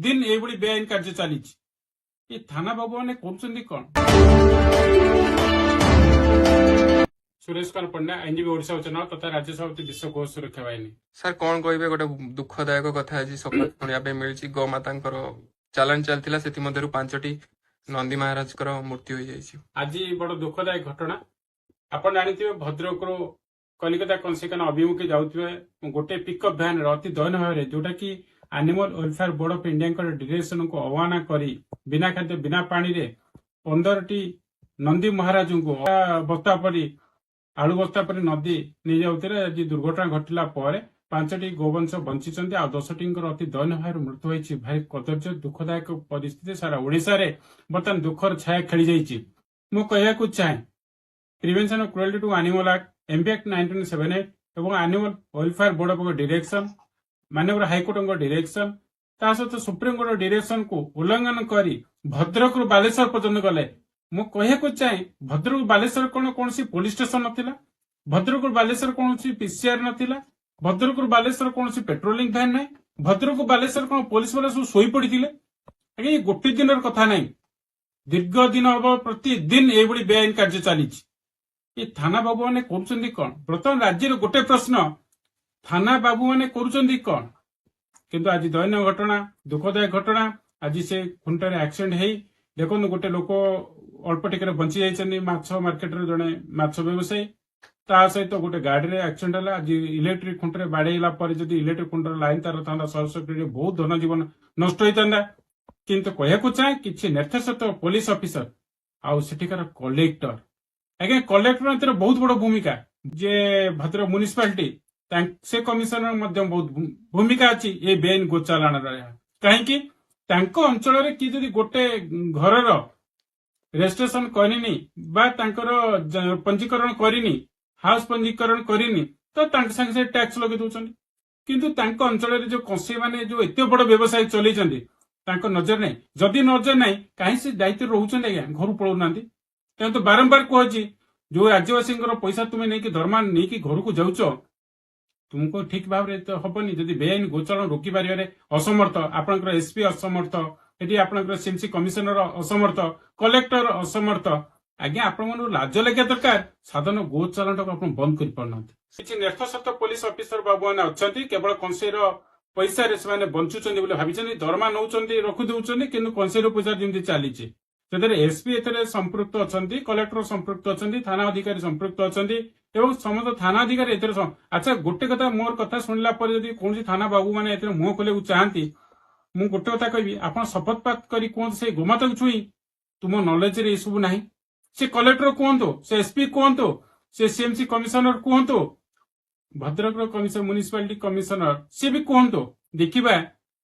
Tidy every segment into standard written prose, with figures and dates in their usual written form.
दिन एभଳି बेआईन कार्य चली थाना बाबू मैंने कौन सुरेश कुमार पंडा आईनजीवी ओडिशा उच्च न्यायालय तथा राज्य सभापति विश्व गो सुरक्षा बाहिनी। सर कौन कहे गोटे दुखदायक कथा आज सकाल शुणा मिली गोमाता चालान चलता से 5टी नंदी महाराज मृत्यु हो जाए। आज बड़ दुखदायक घटना आप जानते भद्रक कलिकता कंसिकन अभिमुखे जाऊे गोटे पिकअप भ्यान अति दयनीय भाव में जोटा कि animal welfare board of India direction को अवहेलना करी बिना खाद्य बिना पानी रे 15टी नंदी महाराज को बस्ता परी आलू बस्ता परी नदी नहीं जाऊे आज दुर्घटना घटला 5टी गोवंश बंची आ 10टी अति दयनीय भाव मृत्यु होती भारी कदर्य दुखदायक परिस्थिति सारा ओडिशा रे बर्तमान दुखर छाया खेली जाइए। मु कहूँ चाहे prevention of cruelty to animal act MP act 1978 और animal welfare board of direction माननीय हाईकोर्ट डायरेक्शन ता सहित सुप्रीमकोर्ट डायरेक्शन को उल्लंघन करी भद्रक बालेश्वर पर्यंत गले। मु कहूँ चाहे भद्रक बालेश्वर कौन पुलिस स्टेशन नथिला, भद्रक बालेश्वर कौन पीसीआर नथिला, भद्रक बालेश्वर कौन पेट्रोलिंग भैन ना, भद्रक बालेश्वर कौन पुलिस वाला सब शोई पड़ी आगे गोटे दिन कथा ना दीर्घ दिन हम प्रतिदिन ये बेआईन कार्य चली थाना बाबू मैंने कौन बर्तमान राज्य गोटे प्रश्न थाना बाबू मैंने कौन किंतु आज दयनीय घटना दुखदायक घटना आज से खुंटार एक्सीडेंट है देखो गोटे लोक अल्प टिके बंची जाइए माछ मार्केट जड़े माछ व्यवसायी ता सहित गोटे गाड़ी में एक्सीडेंट है आज इलेक्ट्रिक खुंटे बाड़ेला इलेक्ट्रिक खुंटर लाइन तार था सर्ट सर्किट बहुत धन जीवन नष्ट होता किंतु कहूँ चाहे कि निर्देशित पुलिस ऑफिसर आउ सेठिकार कलेक्टर आज्ञा कलेक्टर बहुत बड़ भूमिका जे भद्रक म्युनिसिपालिटी से कमिशनर बहुत भूमिका अच्छी ये बेआईन गोचालाण कहीं अंचल कि गोटे घर रजिस्ट्रेशन करनी पंजीकरण करनी हाउस पंजीकरण करनी तो संगे टैक्स लगे दौरान किंतु अंचल जो कंसी माने जो एत बड़ व्यवसाय चलते नजर नहीं जदि नजर नहीं कहीं से दायित्व रोचे आज्ञा घर पलाऊना तेणु तो बारंबार कहुची जो राज्यवासी पैसा तुम्हें नहीं दरमा नहीं घर को जाऊच तुमको ठीक भाव में तो हबनी जदि बेआईन गोचालन रोकी पारे असमर्थ आपंकर एसपी असमर्थ ये आपंकर सीएमसी कमिशनर असमर्थ कलेक्टर असमर्थ आज्ञा आपण लाज लगे दरकार साधारण गोचालन टाक बंद कर पारना किसी निर्देशित पुलिस ऑफिसर बाबू मैंने अच्छा केवल कंसेर पैसा से बंचुंट भाई दरमा नौ रखिदे कि कंसेर पैसा जमी चली एसपी ए संपृक्त अच्छा कलेक्टर संपृक्त अच्छा थाना अधिकारी संपृक्त अच्छा समस्त थाना अधिकारी अच्छा गोटे कथा मोर कथा शुणला कौन थाना बाबू मैंने मुह खोल चाहती मु गोटे कथा कहि आप शपथपात कर कहते से गोमाता छुई तुम नॉलेज रे सब ना से कलेक्टर कहतु से एसपी कहतु से सीएमसी कमिशनर कहतु भद्रक कमिशनर म्युनिसिपालिटी कमिशनर सी भी कहतु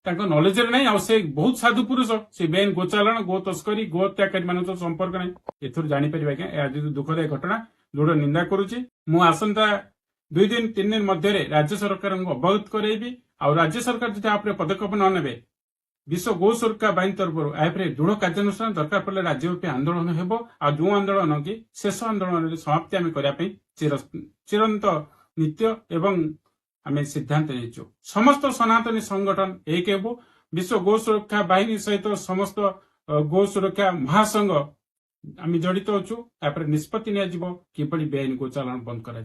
देखा नॉलेज नहीं आ बहुत साधु पुरुष से बेआईन गोचालाण गो तस्करी गो त्यागकारी मान संपर्क नहीं एथर जापर आज्ञा आज दुखदायक घटना जोड़ निंदा करुच्ची मु आसंता 2 दिन 3 दिन मध्य राज्य सरकार को अवगत करैबी आ राज्य सरकार जब आप पदक्षेप न ने विश्व गो सुरक्षा बाहिनी तरफ यापर दृढ़ कार्यानुष्ठान दरकार पड़े राज्यव्यापी आंदोलन हो जो आंदोलन कि शेष आंदोलन समाप्ति आम करने चिरंत नित्य एवं आम सिद्धांत नहीं समस्त सनातनी संगठन एक हेबो विश्व गो सुरक्षा बाहिनी सहित समस्त गो सुरक्षा महासंघ आम जड़ित अच्छु यापर निष्पत्ति निजी किभली बेआईन गोचालाण बंद कर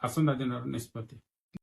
आसंता दिन निष्पत्ति।